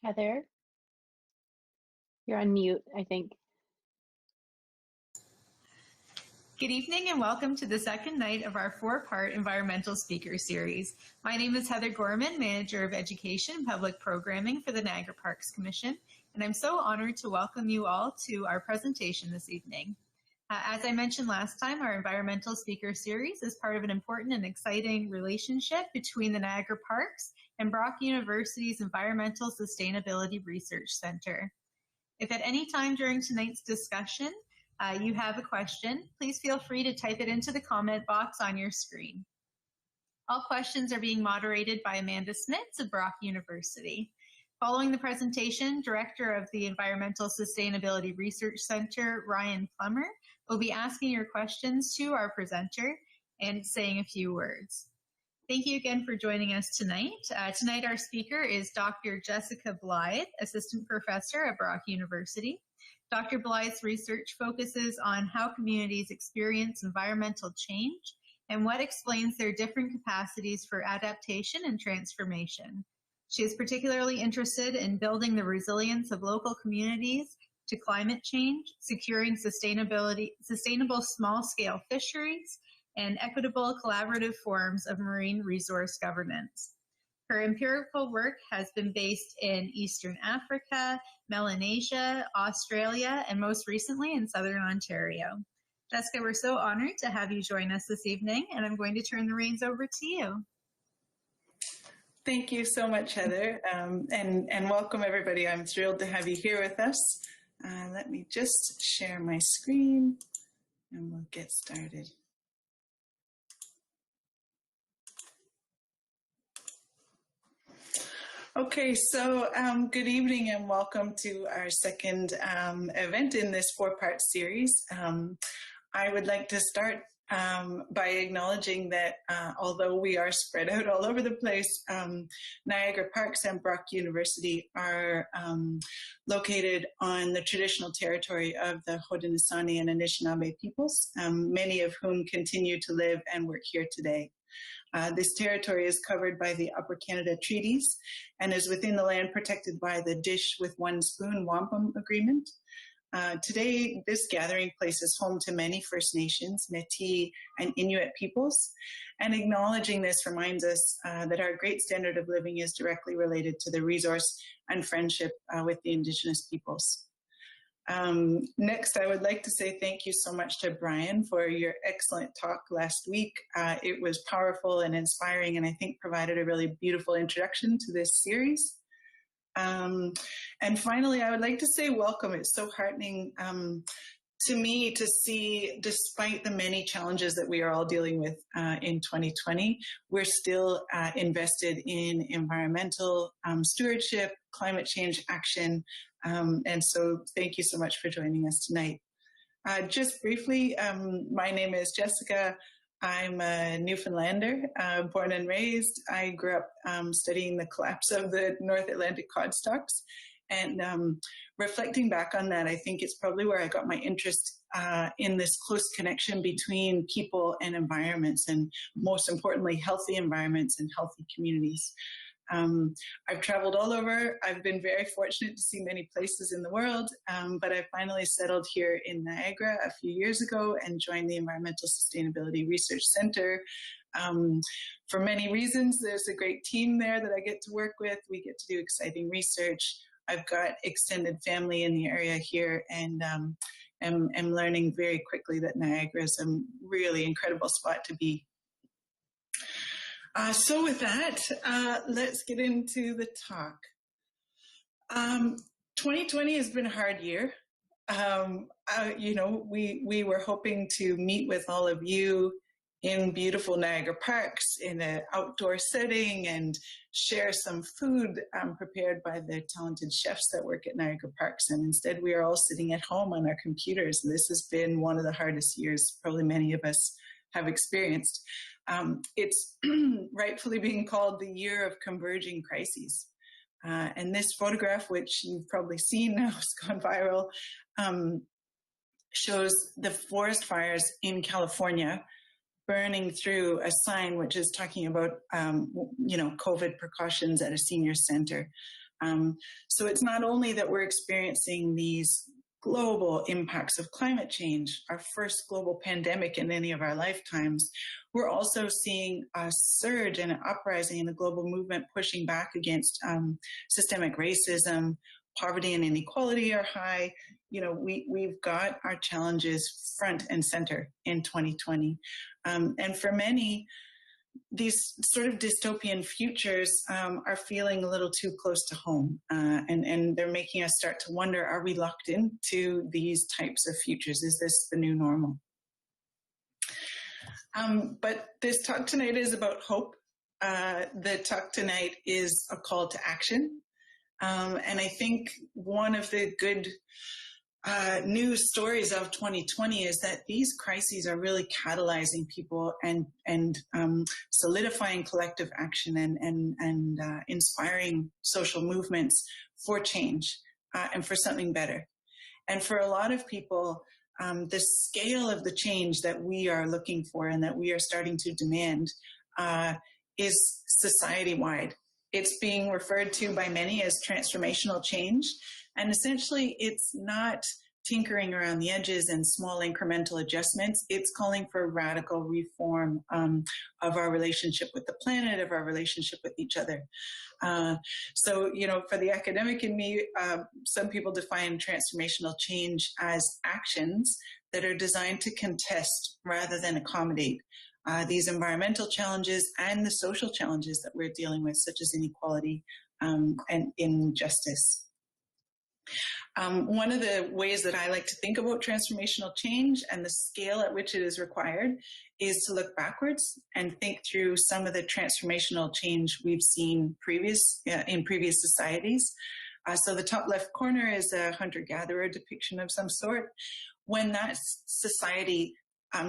Heather, you're on mute, I think. Good evening and welcome to the second night of our four-part Environmental Speaker Series. My name is Heather Gorman, Manager of Education and Public Programming for the Niagara Parks Commission, and I'm so honored to welcome you all to our presentation this evening. As I mentioned last time, our Environmental Speaker Series is part of an important and exciting relationship between the Niagara Parks and Brock University's Environmental Sustainability Research Center. If at any time during tonight's discussion you have a question, please feel free to type it into the comment box on your screen. All questions are being moderated by Amanda Smits of Brock University. Following the presentation, Director of the Environmental Sustainability Research Center, Ryan Plummer, will be asking your questions to our presenter and saying a few words. Thank you again for joining us tonight. Tonight our speaker is Dr. Jessica Blythe, Assistant Professor at Brock University. Dr. Blythe's research focuses on how communities experience environmental change and what explains their different capacities for adaptation and transformation. She is particularly interested in building the resilience of local communities to climate change, securing sustainable small-scale fisheries, and equitable collaborative forms of marine resource governance. Her empirical work has been based in Eastern Africa, Melanesia, Australia, and most recently in Southern Ontario. Jessica, we're so honored to have you join us this evening, and I'm going to turn the reins over to you. Thank you so much, Heather, and welcome everybody. I'm thrilled to have you here with us. Let me just share my screen and we'll get started. Okay, so good evening and welcome to our second event in this four-part series. I would like to start by acknowledging that although we are spread out all over the place, Niagara Parks and Brock University are located on the traditional territory of the Haudenosaunee and Anishinaabe peoples, many of whom continue to live and work here today. This territory is covered by the Upper Canada Treaties and is within the land protected by the Dish with One Spoon Wampum Agreement. Today, this gathering place is home to many First Nations, Métis, and Inuit peoples, and acknowledging this reminds us that our great standard of living is directly related to the resource and friendship with the Indigenous peoples. Next, I would like to say thank you so much to Brian for your excellent talk last week. It was powerful and inspiring, and I think provided a really beautiful introduction to this series. And finally, I would like to say welcome. It's so heartening to me to see, despite the many challenges that we are all dealing with in 2020, we're still invested in environmental stewardship, climate change action. And so thank you so much for joining us tonight. Just briefly, my name is Jessica. I'm a Newfoundlander, born and raised. I grew up studying the collapse of the North Atlantic cod stocks. And reflecting back on that, I think it's probably where I got my interest in this close connection between people and environments, and most importantly, healthy environments and healthy communities. I've traveled all over. I've been very fortunate to see many places in the world, but I finally settled here in Niagara a few years ago and joined the Environmental Sustainability Research Center. For many reasons, there's a great team there that I get to work with. We get to do exciting research. I've got extended family in the area here, and am learning very quickly that Niagara is a really incredible spot to be. So with that, let's get into the talk. 2020 has been a hard year. You know, we were hoping to meet with all of you in beautiful Niagara Parks in an outdoor setting and share some food prepared by the talented chefs that work at Niagara Parks. And instead, we are all sitting at home on our computers. This has been one of the hardest years probably many of us have experienced. It's rightfully being called the year of converging crises. And this photograph, which you've probably seen now, has gone viral, shows the forest fires in California burning through a sign which is talking about, you know, COVID precautions at a senior center. So it's not only that we're experiencing these global impacts of climate change, our first global pandemic in any of our lifetimes, we're also seeing a surge and an uprising in the global movement pushing back against systemic racism. Poverty and inequality are high. You know, we've got our challenges front and center in 2020. And for many, these sort of dystopian futures are feeling a little too close to home. And they're making us start to wonder, are we locked into these types of futures? Is this the new normal? But this talk tonight is about hope. The talk tonight is a call to action. And I think one of the good news stories of 2020 is that these crises are really catalyzing people and solidifying collective action and inspiring social movements for change and for something better. And for a lot of people, the scale of the change that we are looking for and that we are starting to demand is society-wide. It's being referred to by many as transformational change. And essentially, it's not tinkering around the edges and small incremental adjustments. It's calling for radical reform of our relationship with the planet, of our relationship with each other. So, you know, for the academic in me, some people define transformational change as actions that are designed to contest rather than accommodate these environmental challenges and the social challenges that we're dealing with, such as inequality and injustice. One of the ways that I like to think about transformational change and the scale at which it is required is to look backwards and think through some of the transformational change we've seen in previous societies. So the top left corner is a hunter-gatherer depiction of some sort. When that society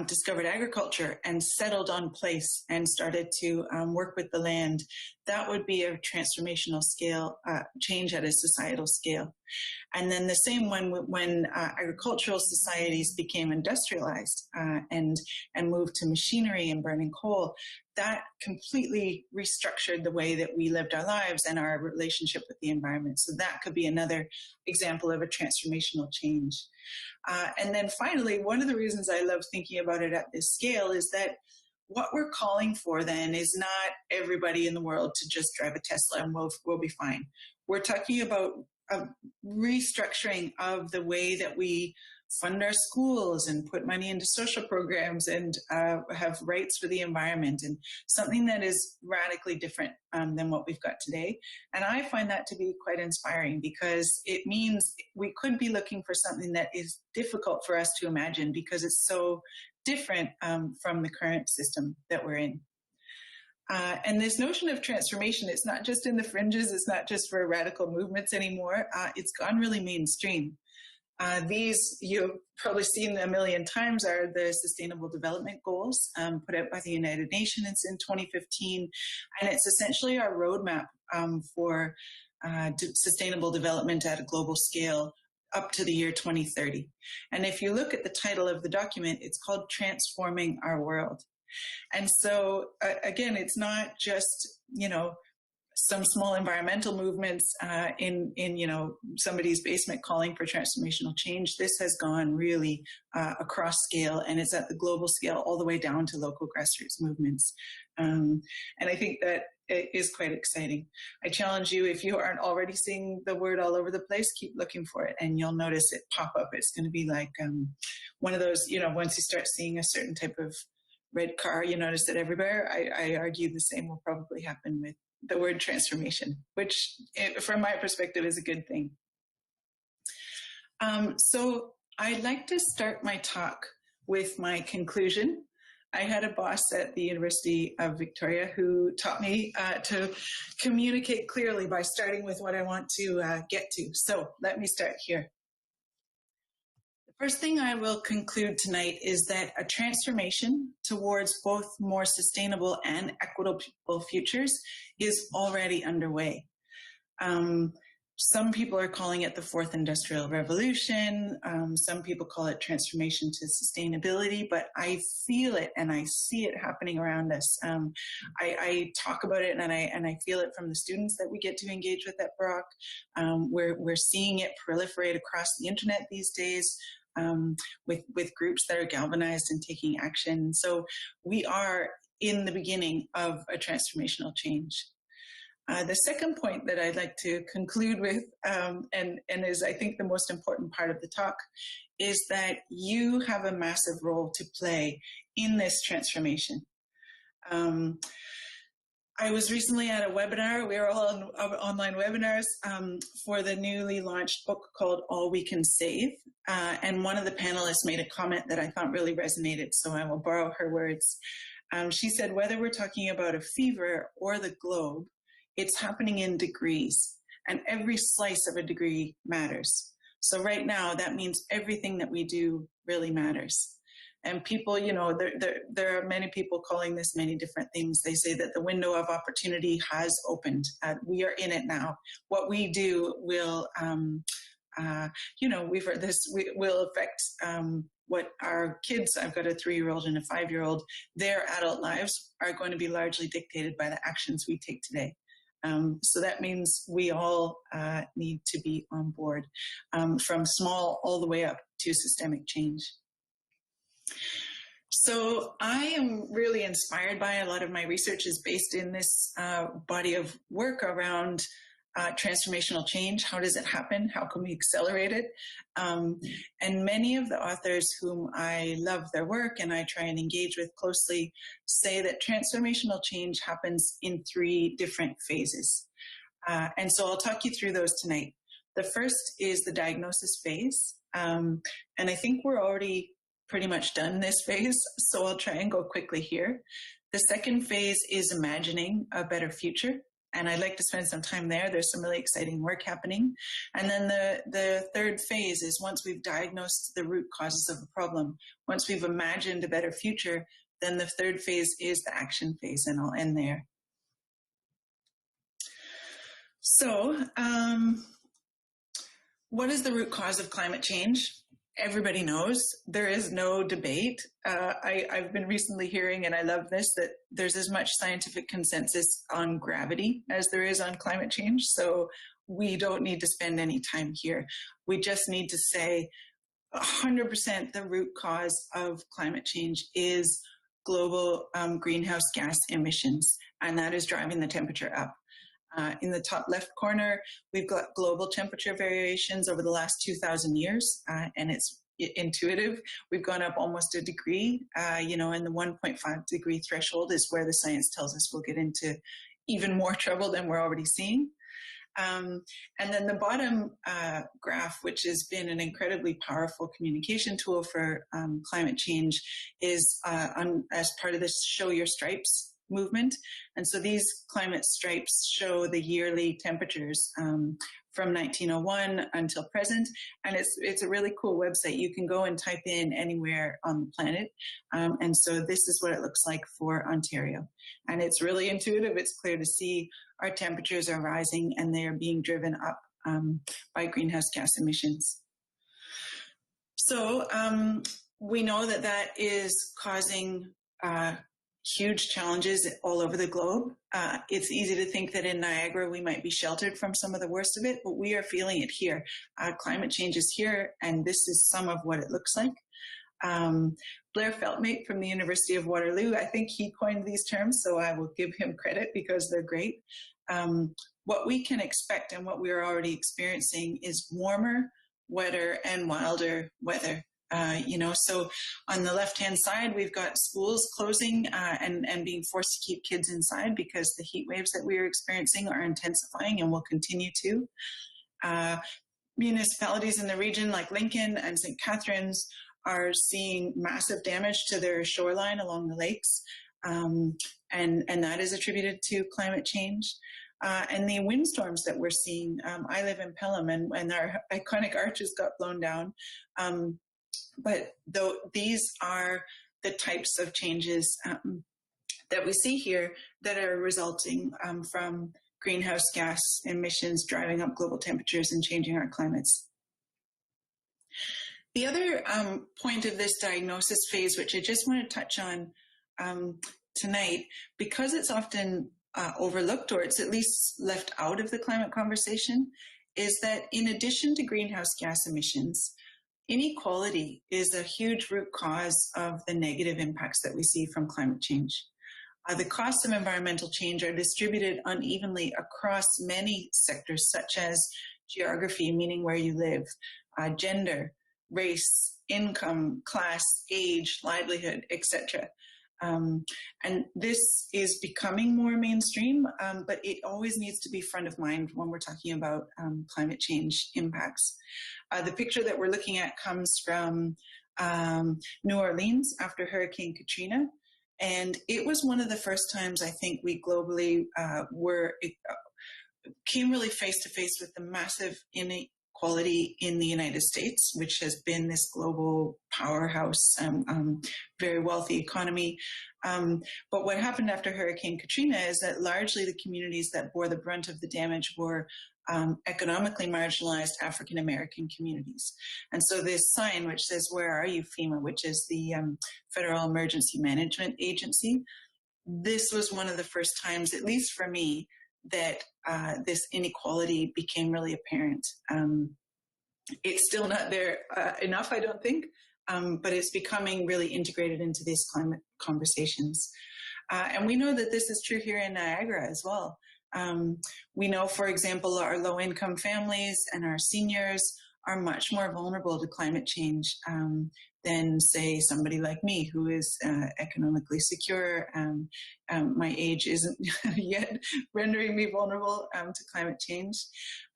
discovered agriculture and settled on place and started to work with the land, that would be a transformational scale change at a societal scale. And then the same when agricultural societies became industrialized and moved to machinery and burning coal, that completely restructured the way that we lived our lives and our relationship with the environment. So that could be another example of a transformational change. And then finally, one of the reasons I love thinking about it at this scale is that what we're calling for then is not everybody in the world to just drive a Tesla and we'll be fine. We're talking about a restructuring of the way that we fund our schools and put money into social programs and have rights for the environment, and something that is radically different than what we've got today. And I find that to be quite inspiring because it means we could be looking for something that is difficult for us to imagine because it's so different from the current system that we're in. And this notion of transformation, it's not just in the fringes, it's not just for radical movements anymore, it's gone really mainstream. These, you've probably seen a million times, are the Sustainable Development Goals put out by the United Nations in 2015. And it's essentially our roadmap for sustainable development at a global scale up to the year 2030. And if you look at the title of the document, it's called Transforming Our World. And so, again, it's not just, you know, some small environmental movements in you know, somebody's basement calling for transformational change. This has gone really across scale, and it's at the global scale all the way down to local grassroots movements. And I think that it is quite exciting. I challenge you, if you aren't already seeing the word all over the place, keep looking for it and you'll notice it pop up. It's going to be like one of those, you know, once you start seeing a certain type of red car, you notice it everywhere. I argue the same will probably happen with the word transformation, which from my perspective is a good thing. So I'd like to start my talk with my conclusion. I had a boss at the University of Victoria who taught me to communicate clearly by starting with what I want to get to. So let me start here. First thing I will conclude tonight is that a transformation towards both more sustainable and equitable futures is already underway. Some people are calling it the fourth industrial revolution. Some people call it transformation to sustainability, but I feel it and I see it happening around us. I talk about it and I feel it from the students that we get to engage with at Brock. We're seeing it proliferate across the internet these days. With groups that are galvanized and taking action. So we are in the beginning of a transformational change. The second point that I'd like to conclude with, and is I think the most important part of the talk, is that you have a massive role to play in this transformation. I was recently at a webinar. We were all on online webinars for the newly launched book called All We Can Save. And one of the panelists made a comment that I thought really resonated, so I will borrow her words. She said, whether we're talking about a fever or the globe, it's happening in degrees, and every slice of a degree matters. So right now, that means everything that we do really matters. And people, you know, there are many people calling this many different things. They say that the window of opportunity has opened. We are in it now. What we do will, you know, we've heard this, will affect what our kids, I've got a 3-year-old and a 5-year-old, their adult lives are going to be largely dictated by the actions we take today. So that means we all need to be on board, from small all the way up to systemic change. So I am really inspired by a lot of my research is based in this body of work around transformational change. How does it happen? How can we accelerate it? And many of the authors whom I love their work and I try and engage with closely say that transformational change happens in 3 different phases. And so I'll talk you through those tonight. The first is the diagnosis phase. And I think we're already pretty much done this phase, so I'll try and go quickly here. The second phase is imagining a better future. And I'd like to spend some time there. There's some really exciting work happening. And then the third phase is once we've diagnosed the root causes of the problem, once we've imagined a better future, then the third phase is the action phase, and I'll end there. So, what is the root cause of climate change? Everybody knows. There is no debate. I've been recently hearing, and I love this, that there's as much scientific consensus on gravity as there is on climate change. So we don't need to spend any time here. We just need to say 100% the root cause of climate change is global greenhouse gas emissions, and that is driving the temperature up. In the top left corner, we've got global temperature variations over the last 2,000 years, and it's intuitive. We've gone up almost a degree, you know, and the 1.5 degree threshold is where the science tells us we'll get into even more trouble than we're already seeing. And then the bottom graph, which has been an incredibly powerful communication tool for climate change, is as part of this Show Your Stripes movement. And so these climate stripes show the yearly temperatures from 1901 until present. And it's a really cool website. You can go and type in anywhere on the planet. And so this is what it looks like for Ontario. And it's really intuitive. It's clear to see our temperatures are rising and they are being driven up by greenhouse gas emissions. So we know that that is causing huge challenges all over the globe. It's easy to think that in Niagara we might be sheltered from some of the worst of it, but we are feeling it here. Climate change is here, and this is some of what it looks like. Blair Feltmate from the University of Waterloo, I think he coined these terms, so I will give him credit because they're great. What we can expect and what we are already experiencing is warmer, wetter, and wilder weather. You know, so on the left-hand side, we've got schools closing and being forced to keep kids inside because the heat waves that we are experiencing are intensifying and will continue to. Municipalities in the region like Lincoln and St. Catharines are seeing massive damage to their shoreline along the lakes, and that is attributed to climate change. And the windstorms that we're seeing, I live in Pelham, and our iconic arches got blown down. But though these are the types of changes that we see here that are resulting from greenhouse gas emissions driving up global temperatures and changing our climates. The other point of this diagnosis phase, which I just want to touch on tonight, because it's often overlooked, or it's at least left out of the climate conversation, is that in addition to greenhouse gas emissions, inequality is a huge root cause of the negative impacts that we see from climate change. The costs of environmental change are distributed unevenly across many sectors, such as geography, meaning where you live, gender, race, income, class, age, livelihood, etc. And this is becoming more mainstream, but it always needs to be front of mind when we're talking about climate change impacts. The picture that we're looking at comes from New Orleans after Hurricane Katrina. And it was one of the first times I think we globally came really face to face with the massive inequality in the United States, which has been this global powerhouse, very wealthy economy. But what happened after Hurricane Katrina is that largely the communities that bore the brunt of the damage were economically marginalized African American communities. And so this sign which says, "Where are you, FEMA?" which is the Federal Emergency Management Agency, this was one of the first times, at least for me, that this inequality became really apparent. It's still not there enough, I don't think, but it's becoming really integrated into these climate conversations. And we know that this is true here in Niagara as well. We know, for example, our low-income families and our seniors are much more vulnerable to climate change than, say, somebody like me who is economically secure. My age isn't yet rendering me vulnerable to climate change.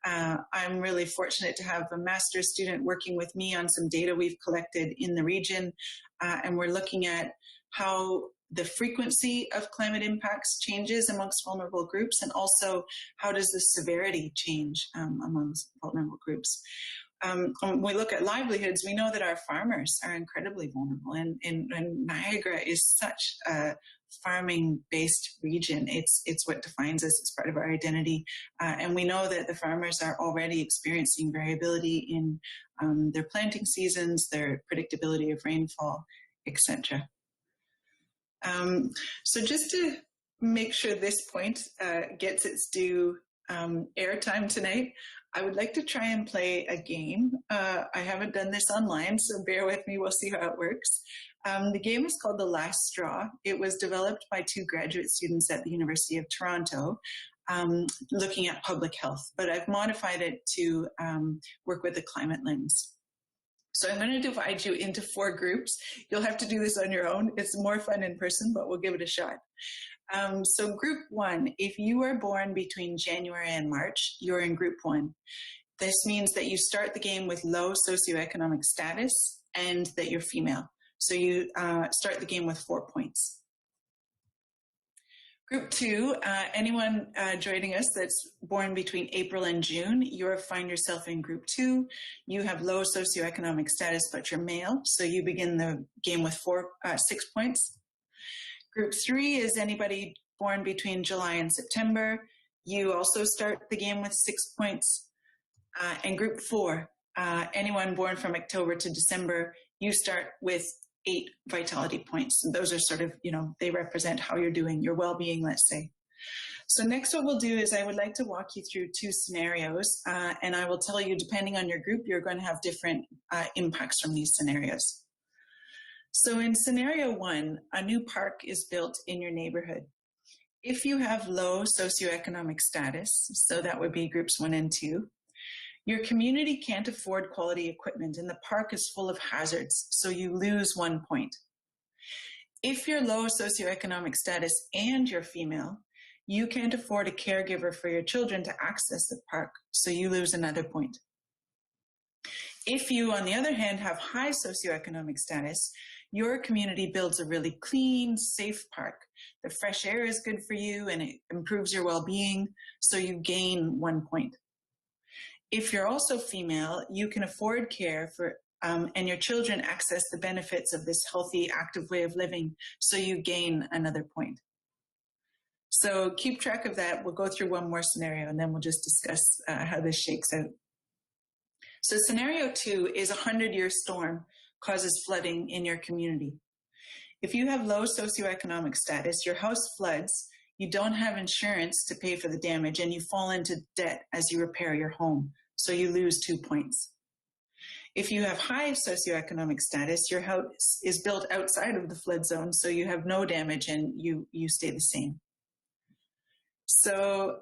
I'm really fortunate to have a master's student working with me on some data we've collected in the region, and we're looking at how the frequency of climate impacts changes amongst vulnerable groups, and also how does the severity change amongst vulnerable groups. When we look at livelihoods, we know that our farmers are incredibly vulnerable, and Niagara is such a farming-based region. It's what defines us. It's part of our identity, and we know that the farmers are already experiencing variability in their planting seasons, their predictability of rainfall, etc. So just to make sure this point gets its due airtime tonight, I would like to try and play a game. I haven't done this online, so bear with me, we'll see how it works. The game is called The Last Straw. It was developed by 2 graduate students at the University of Toronto, looking at public health, but I've modified it to work with a climate lens. So I'm going to divide you into 4 groups. You'll have to do this on your own. It's more fun in person, but we'll give it a shot. So group 1, if you are born between January and March, you're in group 1. This means that you start the game with low socioeconomic status and that you're female. So you start the game with 4 points. Group 2, anyone joining us that's born between April and June, you'll find yourself in group 2. You have low socioeconomic status, but you're male, so you begin the game with 6 points. Group 3 is anybody born between July and September. You also start the game with 6 points. And group 4, anyone born from October to December, you start with 8 vitality points. And those are sort of, they represent how you're doing, your well-being, let's say. So next what we'll do is I would like to walk you through 2 scenarios, and I will tell you, depending on your group, you're going to have different impacts from these scenarios. So in scenario 1, a new park is built in your neighborhood. If you have low socioeconomic status, so that would be groups 1 and 2, your community can't afford quality equipment and the park is full of hazards, so you lose 1 point. If you're low socioeconomic status and you're female, you can't afford a caregiver for your children to access the park, so you lose another point. If you, on the other hand, have high socioeconomic status, your community builds a really clean, safe park. The fresh air is good for you and it improves your well-being, so you gain 1 point. If you're also female, you can afford care for, and your children access the benefits of this healthy, active way of living, so you gain another point. So keep track of that. We'll go through one more scenario and then we'll just discuss how this shakes out. So scenario 2 is a 100-year storm causes flooding in your community. If you have low socioeconomic status, your house floods, you don't have insurance to pay for the damage, and you fall into debt as you repair your home. So you lose 2 points. If you have high socioeconomic status, your house is built outside of the flood zone, so you have no damage and you stay the same. So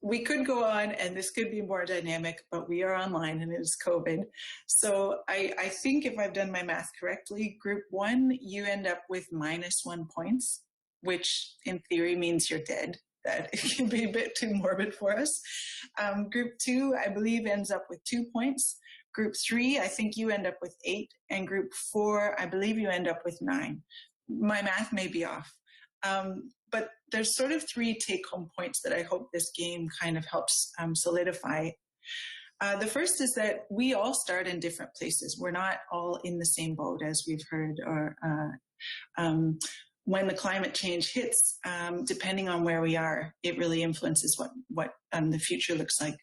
we could go on, and this could be more dynamic, but we are online and it is COVID. So I think if I've done my math correctly, group 1, you end up with -1 points, which in theory means you're dead. That it can be a bit too morbid for us. Group 2, I believe, ends up with 2 points. Group 3, I think you end up with 8. And group 4, I believe you end up with 9. My math may be off. But there's sort of 3 take-home points that I hope this game kind of helps solidify. The first is that we all start in different places. We're not all in the same boat, as we've heard, or when the climate change hits, depending on where we are, it really influences what the future looks like.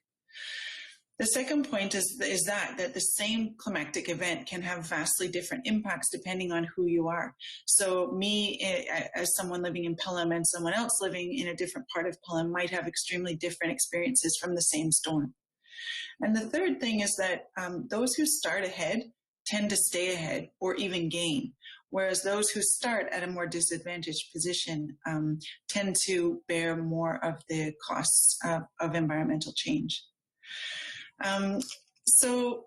The second point is that the same climatic event can have vastly different impacts depending on who you are. So me, as someone living in Pelham, and someone else living in a different part of Pelham might have extremely different experiences from the same storm. And the third thing is that those who start ahead tend to stay ahead or even gain, whereas those who start at a more disadvantaged position tend to bear more of the costs of environmental change. So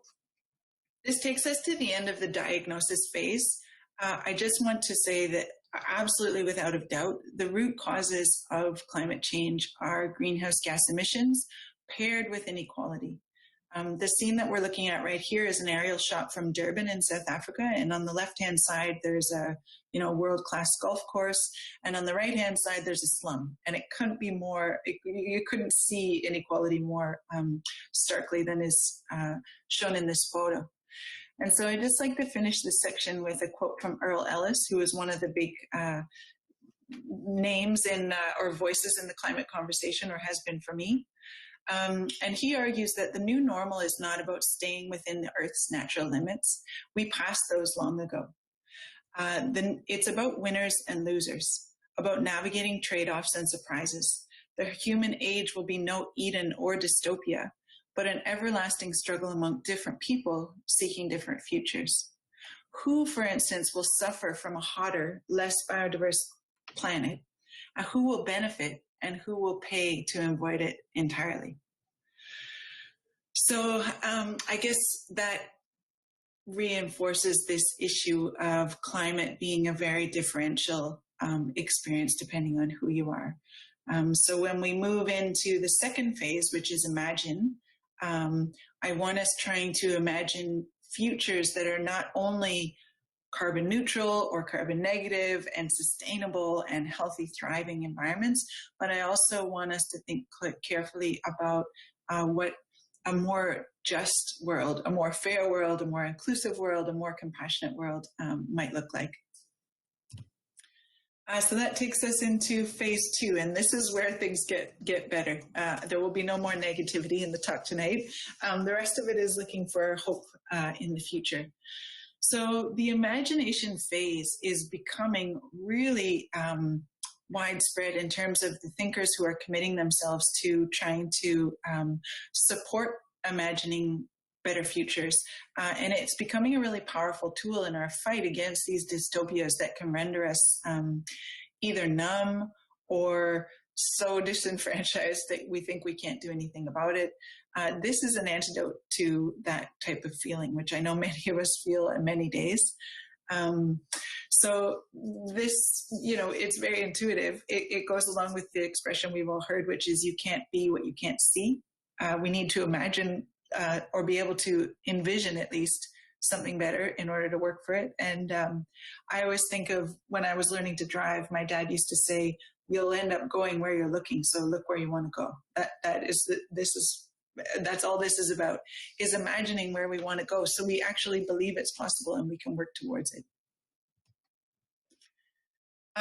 this takes us to the end of the diagnosis phase. I just want to say that absolutely without a doubt, the root causes of climate change are greenhouse gas emissions paired with inequality. The scene that we're looking at right here is an aerial shot from Durban in South Africa, and on the left-hand side there's a world-class golf course, and on the right-hand side there's a slum. And it couldn't be more, you couldn't see inequality more starkly than is shown in this photo. And so I'd just like to finish this section with a quote from Earl Ellis, who is one of the big names in or voices in the climate conversation, or has been for me. And he argues that the new normal is not about staying within the Earth's natural limits. We passed those long ago. Then it's about winners and losers, about navigating trade-offs and surprises. The human age will be no Eden or dystopia, but an everlasting struggle among different people seeking different futures. Who, for instance, will suffer from a hotter, less biodiverse planet? Who will benefit and who will pay to avoid it entirely? So I guess that reinforces this issue of climate being a very differential experience depending on who you are. So when we move into the second phase, which is imagine, I want us trying to imagine futures that are not only carbon neutral or carbon negative and sustainable and healthy, thriving environments, but I also want us to think carefully about what a more just world, a more fair world, a more inclusive world, a more compassionate world might look like. So that takes us into phase 2, and this is where things get better. There will be no more negativity in the talk tonight. The rest of it is looking for hope in the future. So the imagination phase is becoming really widespread in terms of the thinkers who are committing themselves to trying to support imagining better futures. And it's becoming a really powerful tool in our fight against these dystopias that can render us either numb or so disenfranchised that we think we can't do anything about it. This is an antidote to that type of feeling, which I know many of us feel in many days. So this, it's very intuitive. It goes along with the expression we've all heard, which is you can't be what you can't see. We need to imagine or be able to envision at least something better in order to work for it. And I always think of when I was learning to drive, my dad used to say, you'll end up going where you're looking, so look where you want to go. That's all this is about, is imagining where we want to go so we actually believe it's possible and we can work towards it.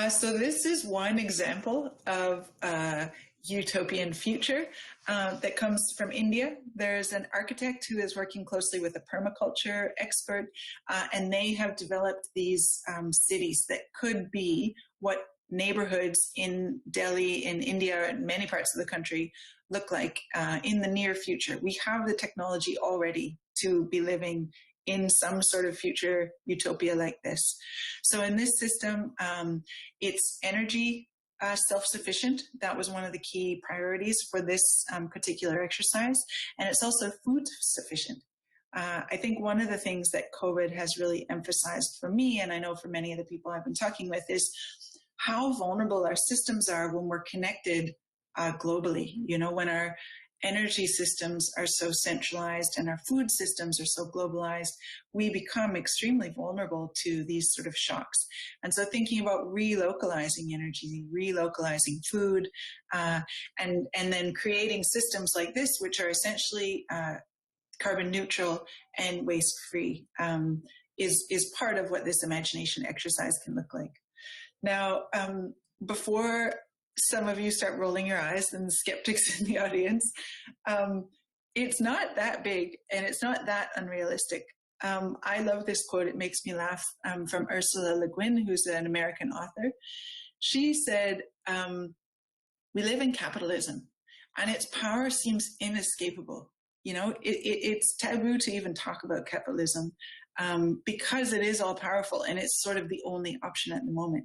So this is one example of a utopian future that comes from India. There's an architect who is working closely with a permaculture expert, and they have developed these cities that could be what neighborhoods in Delhi, in India, and many parts of the country look like in the near future. We have the technology already to be living in some sort of future utopia like this. So in this system, it's energy self-sufficient. That was one of the key priorities for this particular exercise. And it's also food sufficient. I think one of the things that COVID has really emphasized for me, and I know for many of the people I've been talking with, is how vulnerable our systems are when we're connected globally. You know, when our energy systems are so centralized and our food systems are so globalized, we become extremely vulnerable to these sort of shocks. And so thinking about relocalizing energy, relocalizing food, and then creating systems like this, which are essentially carbon neutral and waste free, is part of what this imagination exercise can look like. Now, before some of you start rolling your eyes, and skeptics in the audience, it's not that big and it's not that unrealistic. I love this quote. It makes me laugh, from Ursula Le Guin, who's an American author. She said, we live in capitalism and its power seems inescapable. You know, it's taboo to even talk about capitalism because it is all powerful and it's sort of the only option at the moment.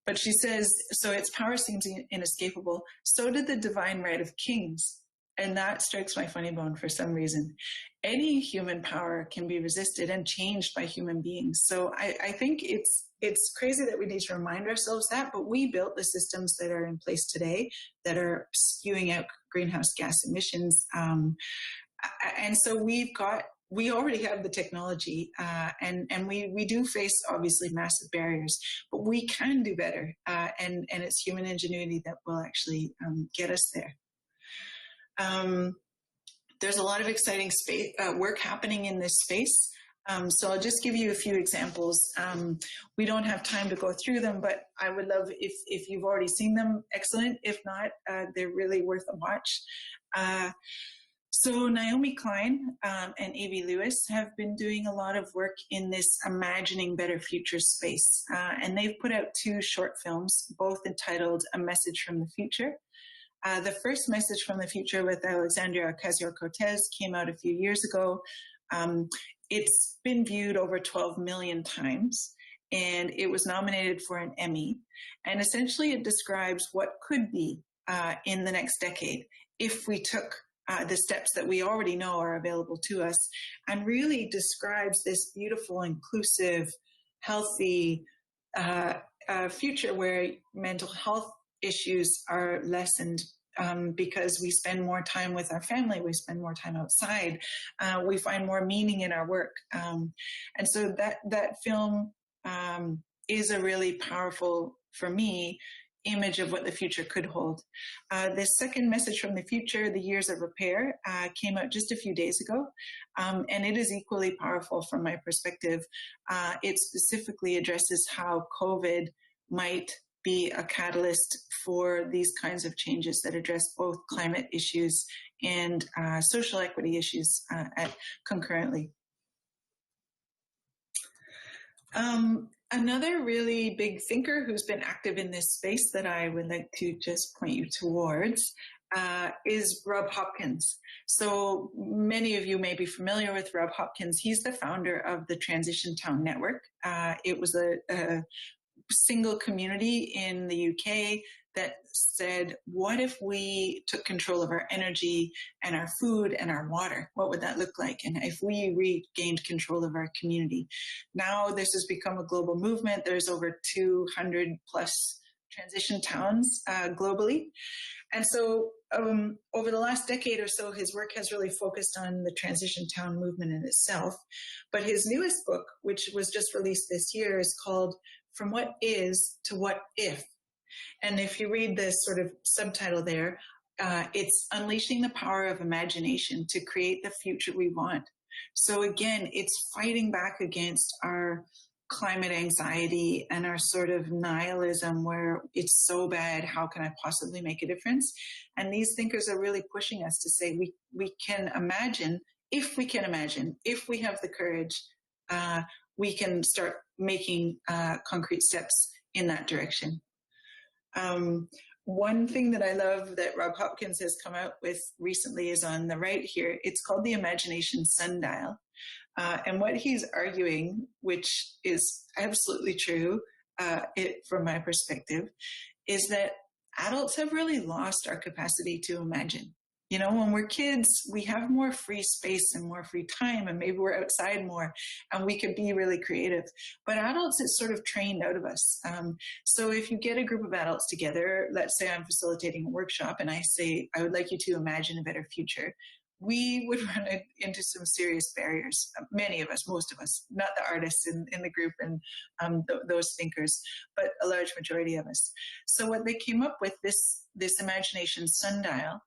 But she says, so its power seems inescapable. So did the divine right of kings. And that strikes my funny bone for some reason. Any human power can be resisted and changed by human beings. So I think it's crazy that we need to remind ourselves that, but we built the systems that are in place today that are spewing out greenhouse gas emissions. And so we already have the technology, and we do face obviously massive barriers, but we can do better, and it's human ingenuity that will actually get us there. There's a lot of exciting work happening in this space. So I'll just give you a few examples. We don't have time to go through them, but I would love if you've already seen them, excellent. If not, they're really worth a watch. So Naomi Klein and A.B. Lewis have been doing a lot of work in this imagining better future space. And they've put out 2 short films, both entitled A Message from the Future. The first Message from the Future with Alexandria Ocasio-Cortez came out a few years ago. It's been viewed over 12 million times, and it was nominated for an Emmy. And essentially it describes what could be in the next decade if we took the steps that we already know are available to us, and really describes this beautiful, inclusive, healthy future where mental health issues are lessened because we spend more time with our family, we spend more time outside, we find more meaning in our work. And so that film is a really powerful, for me, image of what the future could hold. The second Message from the Future, The Years of Repair, came out just a few days ago, and it is equally powerful from my perspective. It specifically addresses how COVID might be a catalyst for these kinds of changes that address both climate issues and social equity issues concurrently. Another really big thinker who's been active in this space that I would like to just point you towards is Rob Hopkins. So many of you may be familiar with Rob Hopkins. He's the founder of the Transition Town Network. It was a single community in the UK that said, what if we took control of our energy and our food and our water? What would that look like? And if we regained control of our community? Now this has become a global movement. There's over 200 plus transition towns globally. And so over the last decade or so, his work has really focused on the transition town movement in itself. But his newest book, which was just released this year, is called From What Is to What If. And if you read the sort of subtitle there, it's unleashing the power of imagination to create the future we want. So again, it's fighting back against our climate anxiety and our sort of nihilism where it's so bad, how can I possibly make a difference? And these thinkers are really pushing us to say we can imagine, if we have the courage, we can start making concrete steps in that direction. One thing that I love that Rob Hopkins has come out with recently is on the right here. It's called the Imagination Sundial. And what he's arguing, which is absolutely true from my perspective, is that adults have really lost our capacity to imagine. You know, when we're kids, we have more free space and more free time, and maybe we're outside more and we can be really creative. But adults, it's sort of trained out of us. So if you get a group of adults together, let's say I'm facilitating a workshop and I say, I would like you to imagine a better future. We would run into some serious barriers. Many of us, most of us, not the artists in the group and those thinkers, but a large majority of us. So what they came up with, this Imagination Sundial,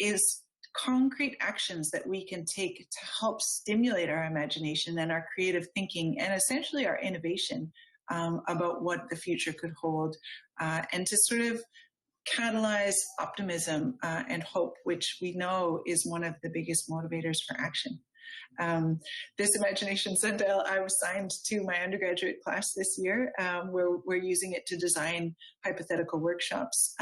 is concrete actions that we can take to help stimulate our imagination and our creative thinking and essentially our innovation about what the future could hold, and to sort of catalyze optimism and hope, which we know is one of the biggest motivators for action. This Imagination Sundial, I was assigned to my undergraduate class this year, where we're using it to design hypothetical workshops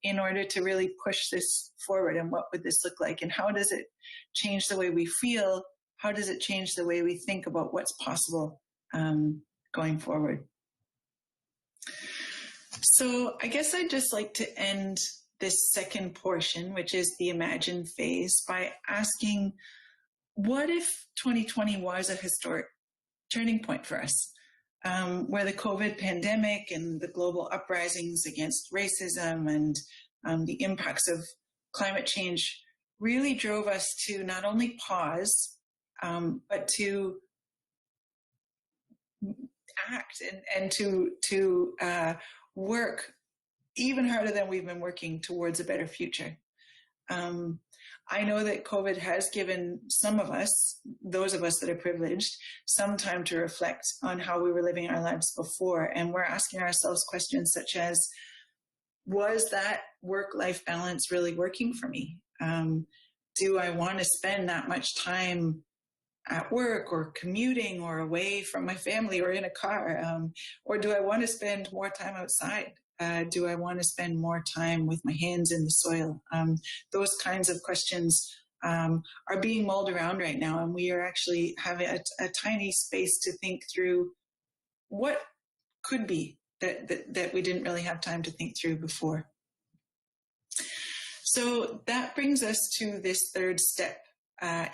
in order to really push this forward. And what would this look like? And how does it change the way we feel? How does it change the way we think about what's possible going forward? So I guess I'd just like to end this second portion, which is the imagine phase, by asking, what if 2020 was a historic turning point for us, where the COVID pandemic and the global uprisings against racism and the impacts of climate change really drove us to not only pause, but to act and to work even harder than we've been working towards a better future. I know that COVID has given some of us, those of us that are privileged, some time to reflect on how we were living our lives before. And we're asking ourselves questions such as, was that work-life balance really working for me? Do I want to spend that much time at work or commuting or away from my family or in a car? Or do I want to spend more time outside? Do I want to spend more time with my hands in the soil? Those kinds of questions are being mulled around right now, and we are actually having a tiny space to think through what could be that we didn't really have time to think through before. So that brings us to this third step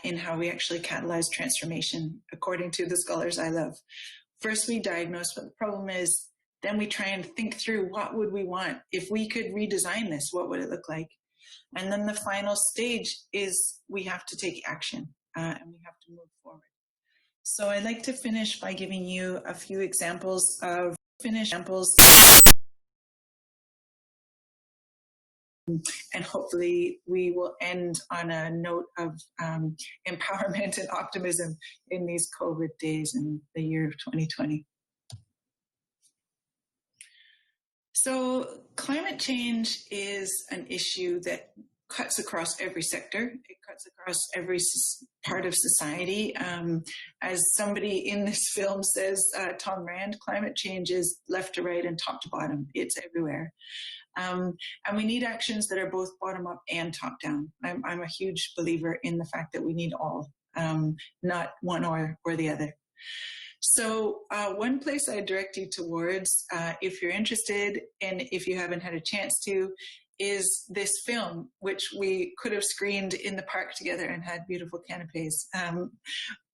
in how we actually catalyze transformation, according to the scholars I love. First, we diagnose what the problem is. Then we try and think through, what would we want? If we could redesign this, what would it look like? And then the final stage is we have to take action and we have to move forward. So I'd like to finish by giving you a few examples and hopefully we will end on a note of empowerment and optimism in these COVID days in the year of 2020. So climate change is an issue that cuts across every sector. It cuts across every part of society. As somebody in this film says, Tom Rand, climate change is left to right and top to bottom. It's everywhere. And we need actions that are both bottom up and top down. I'm a huge believer in the fact that we need all, not one or the other. So one place I direct you towards, if you're interested and if you haven't had a chance to, is this film, which we could have screened in the park together and had beautiful canapes.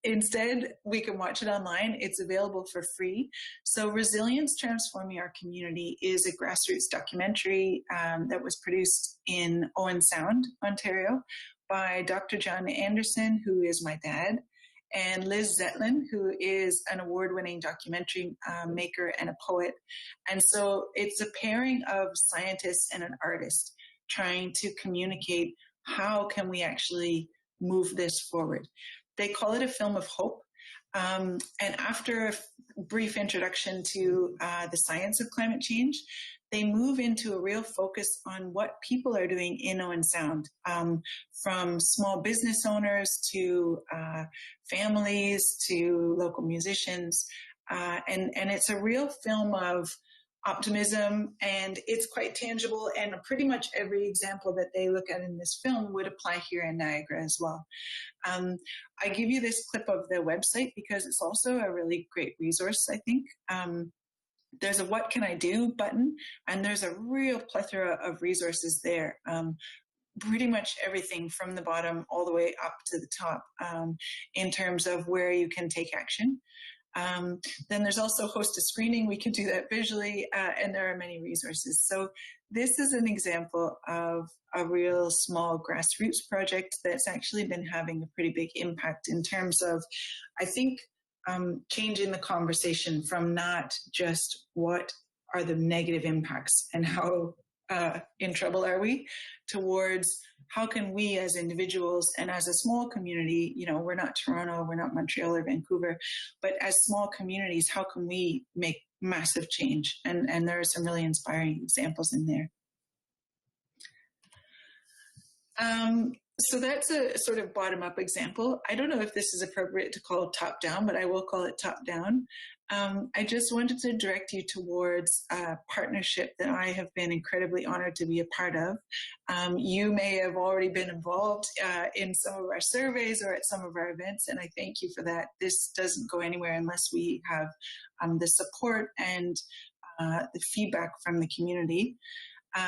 Instead, we can watch it online. It's available for free. So Resilience Transforming Our Community is a grassroots documentary that was produced in Owen Sound, Ontario, by Dr. John Anderson, who is my dad, and Liz Zetlin, who is an award-winning documentary maker and a poet. And so it's a pairing of scientists and an artist trying to communicate how can we actually move this forward. They call it a film of hope. And after a brief introduction to the science of climate change, they move into a real focus on what people are doing in Owen Sound, from small business owners to families to local musicians. And it's a real film of optimism, and it's quite tangible, and pretty much every example that they look at in this film would apply here in Niagara as well. I give you this clip of the website because it's also a really great resource, I think. There's a What Can I Do button, and there's a real plethora of resources there. Pretty much everything from the bottom all the way up to the top, in terms of where you can take action. Then there's also host a screening. We can do that visually, and there are many resources. So this is an example of a real small grassroots project that's actually been having a pretty big impact in terms of, I think, changing the conversation from not just what are the negative impacts and how in trouble are we, towards how can we as individuals and as a small community, you know, we're not Toronto, we're not Montreal or Vancouver, but as small communities, how can we make massive change? And there are some really inspiring examples in there. So that's a sort of bottom-up example. I don't know if this is appropriate to call top-down, but I will call it top-down. I just wanted to direct you towards a partnership that I have been incredibly honored to be a part of. You may have already been involved in some of our surveys or at some of our events, and I thank you for that. This doesn't go anywhere unless we have the support and the feedback from the community.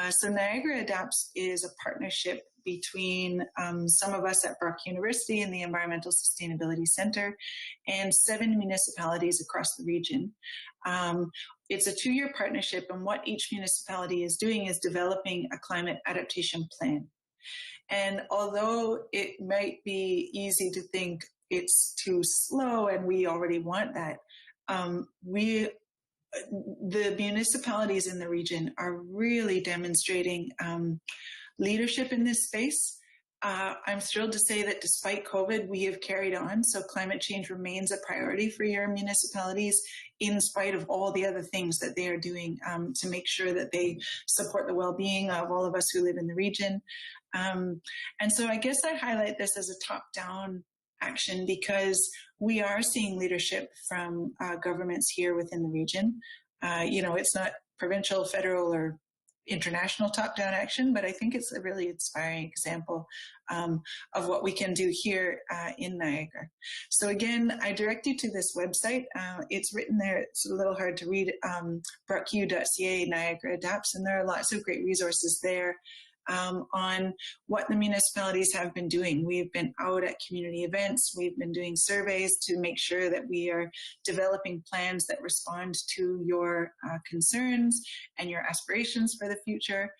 So Niagara Adapts is a partnership between some of us at Brock University and the Environmental Sustainability Center and 7 municipalities across the region. It's a 2-year partnership, and what each municipality is doing is developing a climate adaptation plan. And although it might be easy to think it's too slow and we already want that, the municipalities in the region are really demonstrating leadership in this space. I'm thrilled to say that despite COVID, we have carried on. So climate change remains a priority for your municipalities in spite of all the other things that they are doing to make sure that they support the well-being of all of us who live in the region. And so I guess I highlight this as a top-down action because we are seeing leadership from governments here within the region. You know, it's not provincial, federal, or international top-down action, but I think it's a really inspiring example of what we can do here in Niagara. So again, I direct you to this website. It's written there, it's a little hard to read, brocku.ca, Niagara Adapts, and there are lots of great resources there on what the municipalities have been doing. We've been out at community events. We've been doing surveys to make sure that we are developing plans that respond to your concerns and your aspirations for the future.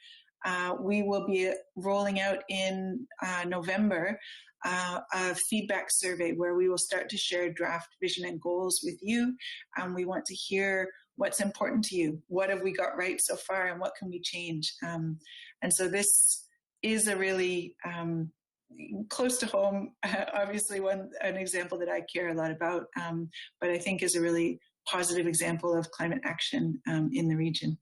We will be rolling out in November a feedback survey where we will start to share draft vision and goals with you. We want to hear what's important to you. What have we got right so far, and what can we change? And so this is a really close to home, obviously an example that I care a lot about, but I think is a really positive example of climate action in the region.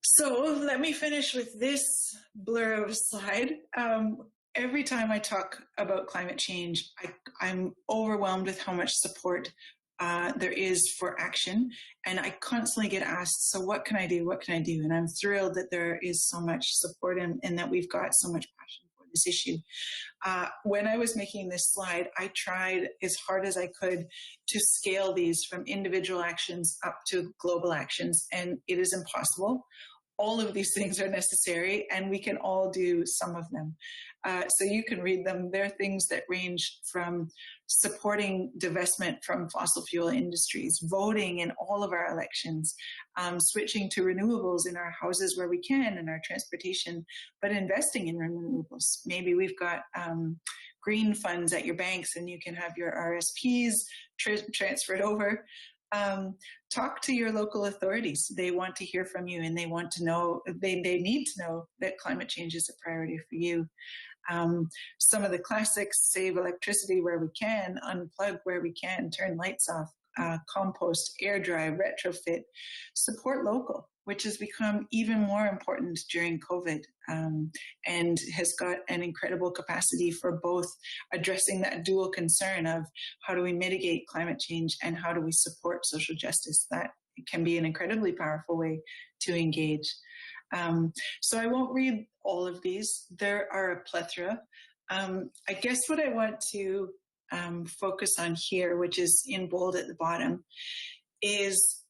So let me finish with this blur of a slide. Every time I talk about climate change, I'm overwhelmed with how much support there is for action. And I constantly get asked, so what can I do? What can I do? And I'm thrilled that there is so much support and that we've got so much passion for this issue. When I was making this slide, I tried as hard as I could to scale these from individual actions up to global actions, and it is impossible. All of these things are necessary, and we can all do some of them. So you can read them. They're things that range from supporting divestment from fossil fuel industries, voting in all of our elections, switching to renewables in our houses where we can, in our transportation, but investing in renewables. Maybe we've got green funds at your banks and you can have your RSPs transferred over. Talk to your local authorities. They want to hear from you, and they want to know, they need to know that climate change is a priority for you. Some of the classics: save electricity where we can, unplug where we can, turn lights off, compost, air dry, retrofit, support local, which has become even more important during COVID, and has got an incredible capacity for both addressing that dual concern of how do we mitigate climate change and how do we support social justice. That can be an incredibly powerful way to engage. So I won't read all of these. There are a plethora. I guess what I want to focus on here, which is in bold at the bottom, is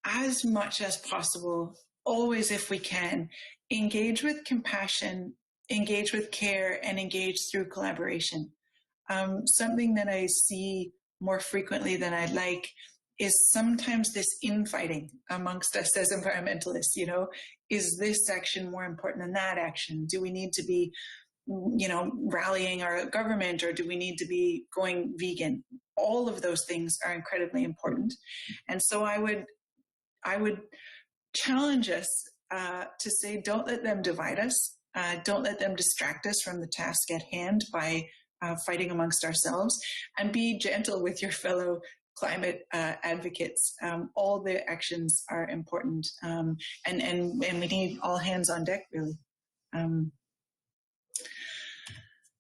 as much as possible, always if we can, engage with compassion, engage with care, and engage through collaboration. Something that I see more frequently than I'd like is sometimes this infighting amongst us as environmentalists. Is this action more important than that action? Do we need to be rallying our government, or do we need to be going vegan? All of those things are incredibly important. And so I would challenge us to say, don't let them divide us. Don't let them distract us from the task at hand by fighting amongst ourselves, and be gentle with your fellow climate advocates. All the actions are important, and we need all hands on deck, really.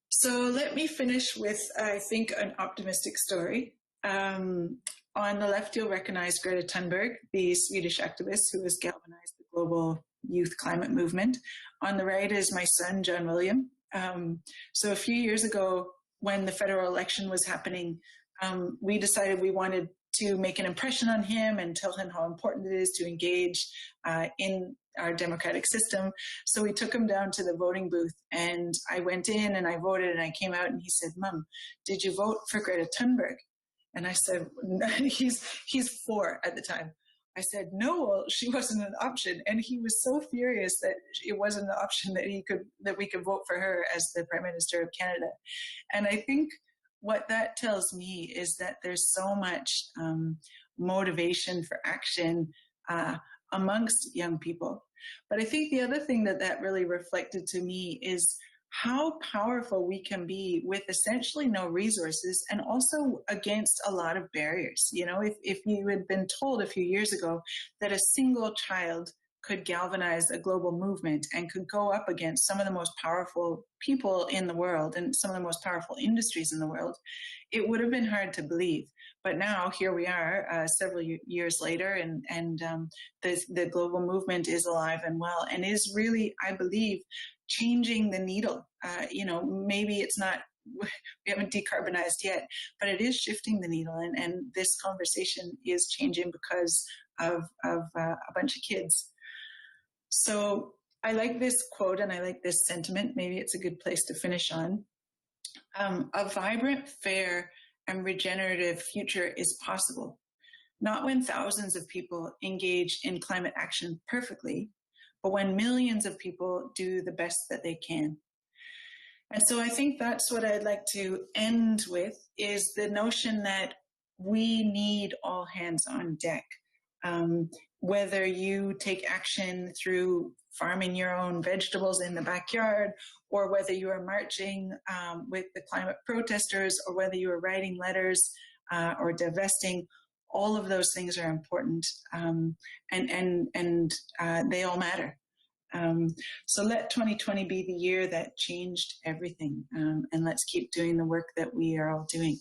So let me finish with, I think, an optimistic story. On the left, you'll recognize Greta Thunberg, the Swedish activist who has galvanized the global youth climate movement. On the right is my son, John William. So a few years ago, when the federal election was happening, we decided we wanted to make an impression on him and tell him how important it is to engage in our democratic system. So we took him down to the voting booth, and I went in and I voted, and I came out and he said, "Mom, did you vote for Greta Thunberg?" And I said, he's 4 at the time. I said, "No, she wasn't an option." And he was so furious that it wasn't an option that we could vote for her as the Prime Minister of Canada. And I think what that tells me is that there's so much motivation for action amongst young people. But I think the other thing that really reflected to me is how powerful we can be with essentially no resources, and also against a lot of barriers. If you had been told a few years ago that a single child could galvanize a global movement and could go up against some of the most powerful people in the world and some of the most powerful industries in the world, it would have been hard to believe. But now here we are, several years later, and the global movement is alive and well, and is really, I believe, changing the needle. Maybe it's not, we haven't decarbonized yet, but it is shifting the needle, and this conversation is changing because of a bunch of kids. So I like this quote and I like this sentiment. Maybe it's a good place to finish on. A vibrant, fair, and regenerative future is possible, not when thousands of people engage in climate action perfectly, but when millions of people do the best that they can. And so I think that's what I'd like to end with, is the notion that we need all hands on deck. Whether you take action through farming your own vegetables in the backyard, or whether you are marching with the climate protesters, or whether you are writing letters or divesting, all of those things are important, and they all matter. So let 2020 be the year that changed everything, and let's keep doing the work that we are all doing.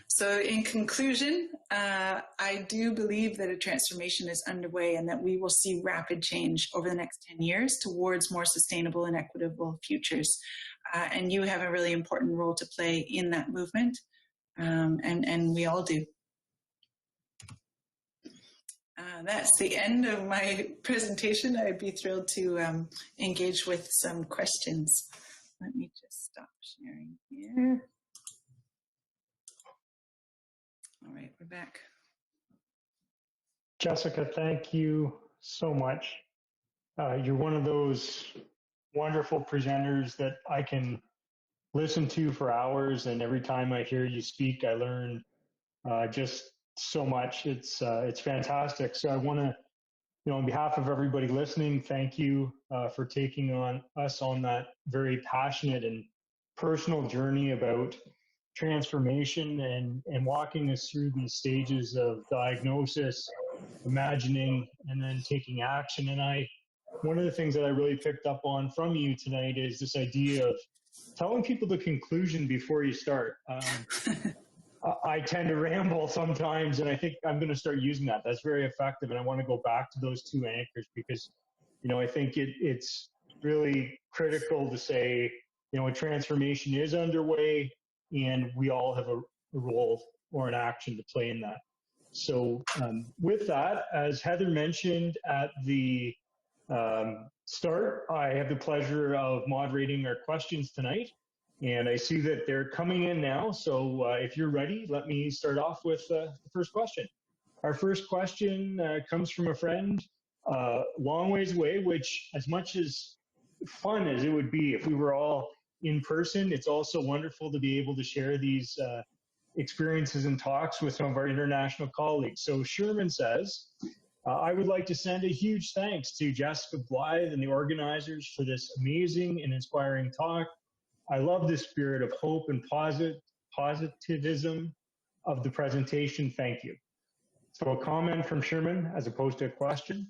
So in conclusion, I do believe that a transformation is underway, and that we will see rapid change over the next 10 years towards more sustainable and equitable futures. And you have a really important role to play in that movement, and we all do. That's the end of my presentation. I'd be thrilled to engage with some questions. Let me just stop sharing here. All right, we're back. Jessica, thank you so much. You're one of those wonderful presenters that I can listen to for hours, and every time I hear you speak, I learn just so much. It's fantastic. So I want to on behalf of everybody listening, thank you for taking us on that very passionate and personal journey about transformation and walking us through these stages of diagnosis, imagining, and then taking action. And one of the things that I really picked up on from you tonight is this idea of telling people the conclusion before you start. I tend to ramble sometimes, and I think I'm going to start using that. That's very effective, and I want to go back to those two anchors because, I think it's really critical to say, a transformation is underway, and we all have a role or an action to play in that. So with that, as Heather mentioned at the start, I have the pleasure of moderating our questions tonight. And I see that they're coming in now. So if you're ready, let me start off with the first question. Our first question comes from a friend long ways away, which as much as fun as it would be if we were all in person, it's also wonderful to be able to share these experiences and talks with some of our international colleagues. So Sherman says, I would like to send a huge thanks to Jessica Blythe and the organizers for this amazing and inspiring talk. I love the spirit of hope and positivism of the presentation. Thank you. So a comment from Sherman as opposed to a question.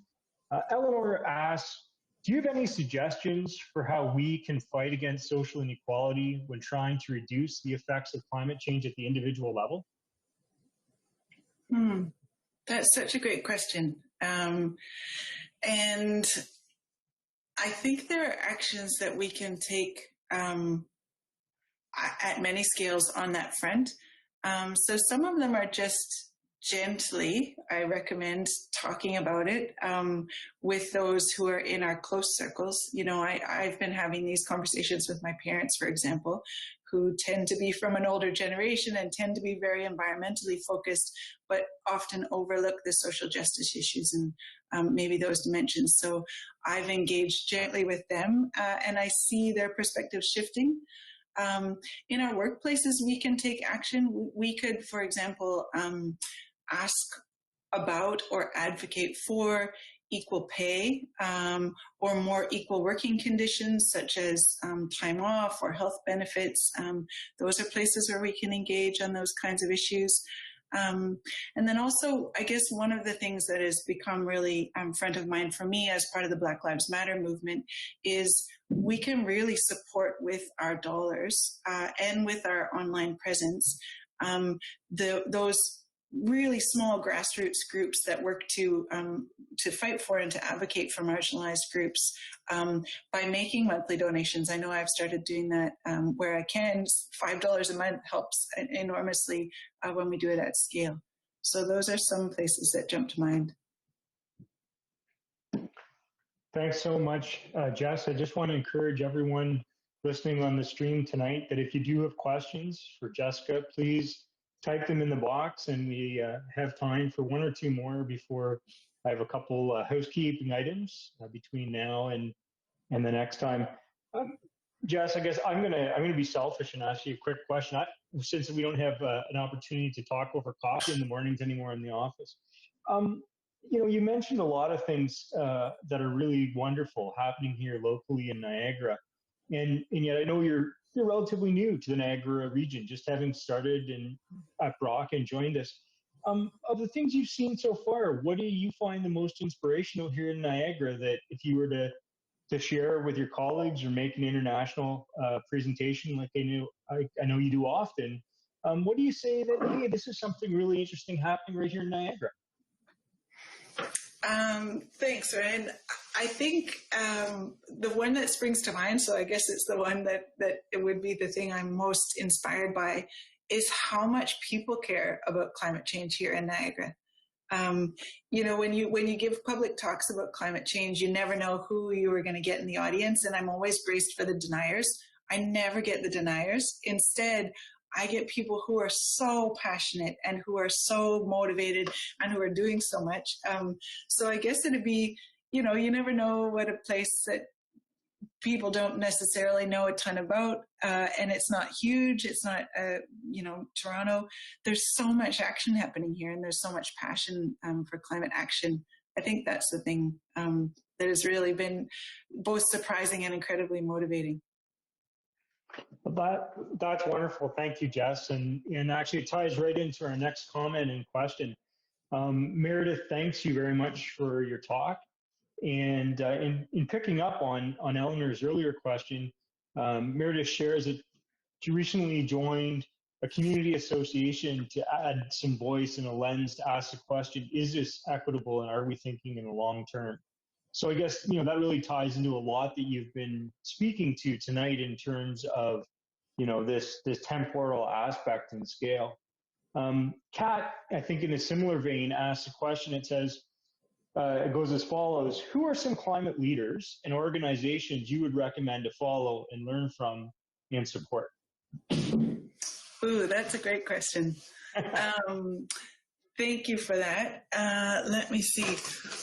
Eleanor asks, do you have any suggestions for how we can fight against social inequality when trying to reduce the effects of climate change at the individual level? That's such a great question. And I think there are actions that we can take at many scales on that front. So some of them are just gently, I recommend talking about it with those who are in our close circles. I've been having these conversations with my parents, for example, who tend to be from an older generation and tend to be very environmentally focused, but often overlook the social justice issues and maybe those dimensions. So I've engaged gently with them and I see their perspective shifting. In our workplaces, we can take action. We could, for example, ask about or advocate for equal pay or more equal working conditions, such as time off or health benefits. Those are places where we can engage on those kinds of issues. And then also, I guess one of the things that has become really front of mind for me as part of the Black Lives Matter movement is we can really support with our dollars and with our online presence those really small grassroots groups that work to fight for and to advocate for marginalized groups by making monthly donations. I know I've started doing that where I can. $5 a month helps enormously when we do it at scale. So those are some places that jump to mind. Thanks so much, Jess. I just want to encourage everyone listening on the stream tonight that if you do have questions for Jessica, please type them in the box, and we have time for one or two more before I have a couple housekeeping items between now and the next time. Jess, I guess I'm gonna be selfish and ask you a quick question. Since we don't have an opportunity to talk over coffee in the mornings anymore in the office, you mentioned a lot of things that are really wonderful happening here locally in Niagara, and yet I know you're relatively new to the Niagara region, just having started at Brock and joined us. Of the things you've seen so far, what do you find the most inspirational here in Niagara that if you were to share with your colleagues or make an international presentation like I know you do often, what do you say that, hey, this is something really interesting happening right here in Niagara? Thanks, Ryan. I think the one that springs to mind, so I guess it's the one that it would be the thing I'm most inspired by, is how much people care about climate change here in Niagara. When you give public talks about climate change, you never know who you are going to get in the audience, and I'm always braced for the deniers. I never get the deniers. Instead, I get people who are so passionate and who are so motivated and who are doing so much. So I guess it'd be, you never know what a place that people don't necessarily know a ton about, and it's not huge. It's not, Toronto. There's so much action happening here, and there's so much passion for climate action I think that's the thing that has really been both surprising and incredibly motivating. That's wonderful. Thank you, Jess. And actually it ties right into our next comment and question. Meredith, thanks you very much for your talk. And in picking up on Eleanor's earlier question, Meredith shares that she recently joined a community association to add some voice and a lens to ask the question, is this equitable and are we thinking in the long term? So I guess, that really ties into a lot that you've been speaking to tonight in terms of, this temporal aspect and scale. Kat, I think in a similar vein, asks a question. It says, it goes as follows: who are some climate leaders and organizations you would recommend to follow and learn from and support? Ooh, that's a great question. Thank you for that. Let me see.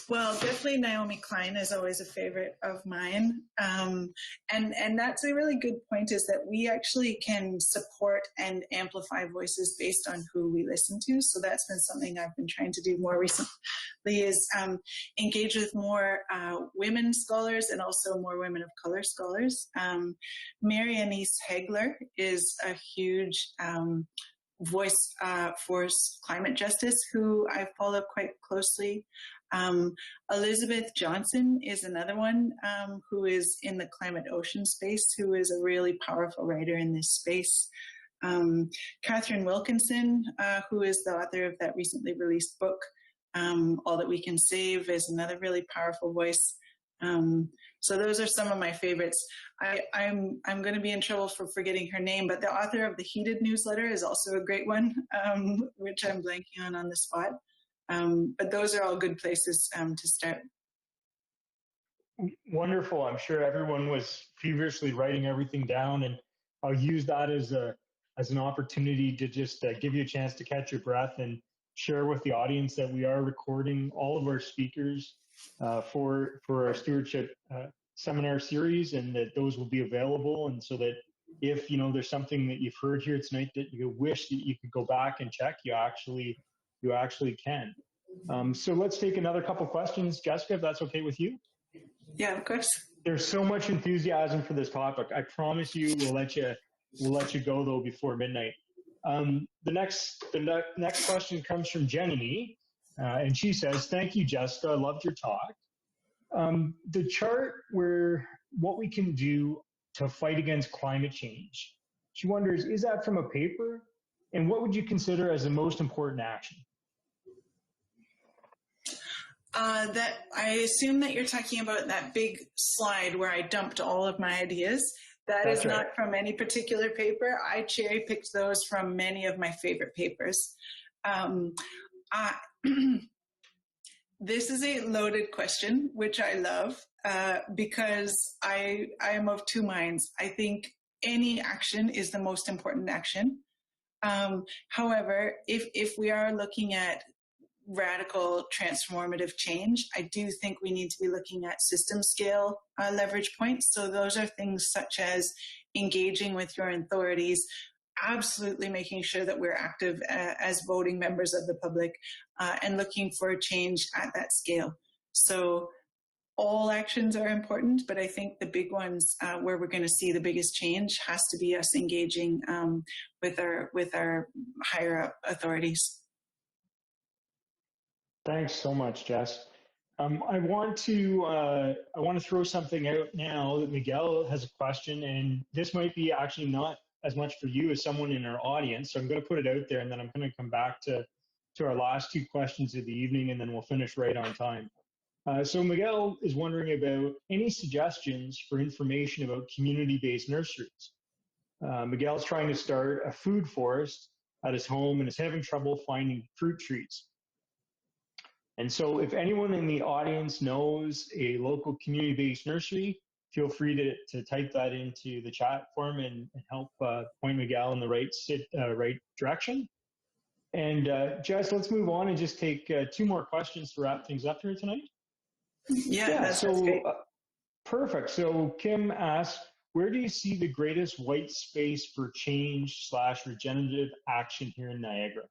Well, definitely Naomi Klein is always a favorite of mine. And that's a really good point, is that we actually can support and amplify voices based on who we listen to. So that's been something I've been trying to do more recently, is engage with more women scholars and also more women of color scholars. Mary Anise Hegler is a huge voice for climate justice who I follow quite closely. Elizabeth Johnson is another one who is in the climate ocean space, who is a really powerful writer in this space. Catherine Wilkinson, who is the author of that recently released book, All That We Can Save, is another really powerful voice. So those are some of my favorites. I'm going to be in trouble for forgetting her name, but the author of the Heated newsletter is also a great one, which I'm blanking on the spot. But those are all good places to start. Wonderful. I'm sure everyone was feverishly writing everything down, and I'll use that as an opportunity to just give you a chance to catch your breath and share with the audience that we are recording all of our speakers for our stewardship seminar series, and that those will be available. And so that if there's something that you've heard here tonight that you wish that you could go back and check, you actually can. So let's take another couple questions, Jessica, if that's okay with you. Yeah, of course. There's so much enthusiasm for this topic. I promise you, we'll let you go though before midnight. The next question comes from Jenny, and she says, "Thank you, Jessica. I loved your talk. The chart where what we can do to fight against climate change." She wonders, is that from a paper? And what would you consider as the most important action? That I assume that you're talking about that big slide where I dumped all of my ideas. That's is right. Not from any particular paper. I cherry picked those from many of my favorite papers. This is a loaded question, which I love, because I am of two minds. I think any action is the most important action. However, if we are looking at radical transformative change, I do think we need to be looking at system scale leverage points. So those are things such as engaging with your authorities, absolutely making sure that we're active as voting members of the public, and looking for change at that scale. So all actions are important, but I think the big ones where we're going to see the biggest change has to be us engaging with our higher up authorities. Thanks so much, Jess. I want to throw something out now that Miguel has a question, and this might be actually not as much for you as someone in our audience. So I'm going to put it out there, and then I'm going to come back to our last two questions of the evening, and then we'll finish right on time. So Miguel is wondering about any suggestions for information about community-based nurseries. Miguel's trying to start a food forest at his home and is having trouble finding fruit trees. And so if anyone in the audience knows a local community-based nursery, feel free to type that into the chat form and help point Miguel in the right direction. And Jess, let's move on and just take two more questions to wrap things up here tonight. Yeah, that's great. Perfect. So Kim asks, where do you see the greatest white space for change / regenerative action here in Niagara?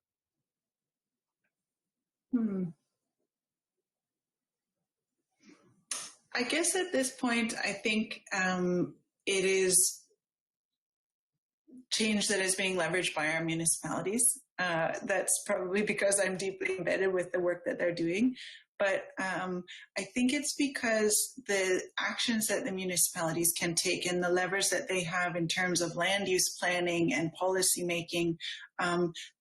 I guess at this point, I think it is change that is being leveraged by our municipalities. That's probably because I'm deeply embedded with the work that they're doing. But I think it's because the actions that the municipalities can take and the levers that they have in terms of land use planning and policy making,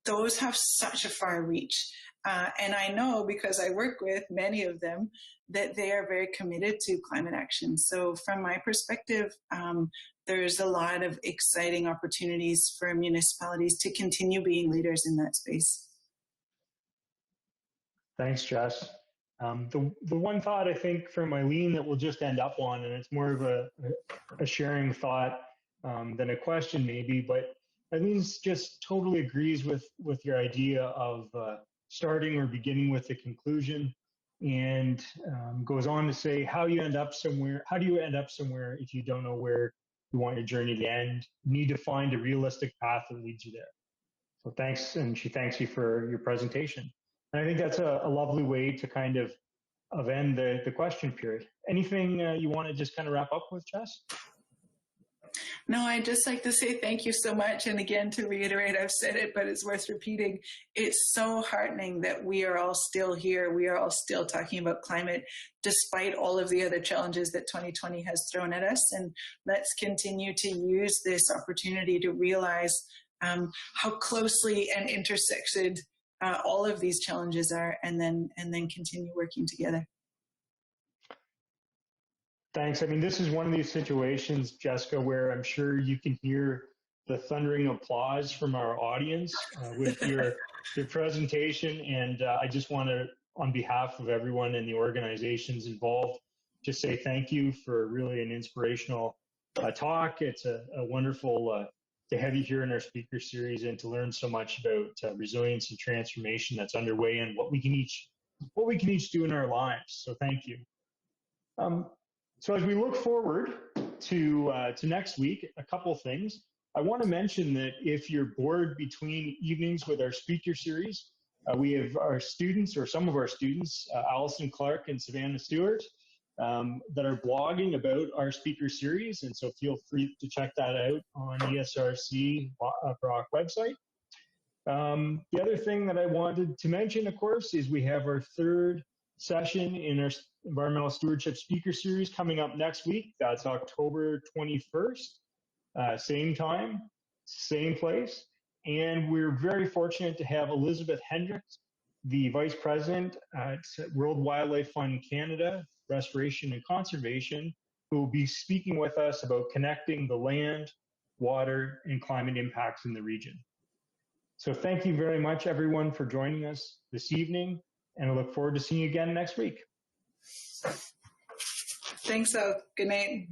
those have such a far reach. And I know, because I work with many of them, that they are very committed to climate action. So from my perspective, there's a lot of exciting opportunities for municipalities to continue being leaders in that space. Thanks, Jess. The one thought I think from Eileen that we'll just end up on, and it's more of a sharing thought than a question maybe, but Eileen just totally agrees with your idea of starting or beginning with the conclusion, and goes on to say, how do you end up somewhere if you don't know where you want your journey to end? You need to find a realistic path that leads you there. So thanks, and she thanks you for your presentation. And I think that's a lovely way to kind of end the question period. Anything you want to just kind of wrap up with, Jess? No, I'd just like to say thank you so much. And again, to reiterate, I've said it, but it's worth repeating. It's so heartening that we are all still here. We are all still talking about climate, despite all of the other challenges that 2020 has thrown at us. And let's continue to use this opportunity to realize how closely and intersected all of these challenges are, and then continue working together. Thanks. I mean, this is one of these situations, Jessica, where I'm sure you can hear the thundering applause from our audience with your presentation. And I just want to, on behalf of everyone in the organizations involved, just say thank you for really an inspirational talk. It's a wonderful to have you here in our speaker series and to learn so much about resilience and transformation that's underway and what we can each do in our lives. So thank you. So as we look forward to next week, a couple things. I want to mention that if you're bored between evenings with our speaker series, we have our students, or some of our students, Allison Clark and Savannah Stewart, that are blogging about our speaker series. And so feel free to check that out on ESRC Brock website. The other thing that I wanted to mention, of course, is we have our third session in our Environmental Stewardship Speaker Series coming up next week. That's October 21st, same time, same place. And we're very fortunate to have Elizabeth Hendricks, the Vice President at World Wildlife Fund Canada, Restoration and Conservation, who will be speaking with us about connecting the land, water, and climate impacts in the region. So thank you very much, everyone, for joining us this evening, and I look forward to seeing you again next week. Thanks, all. Good night.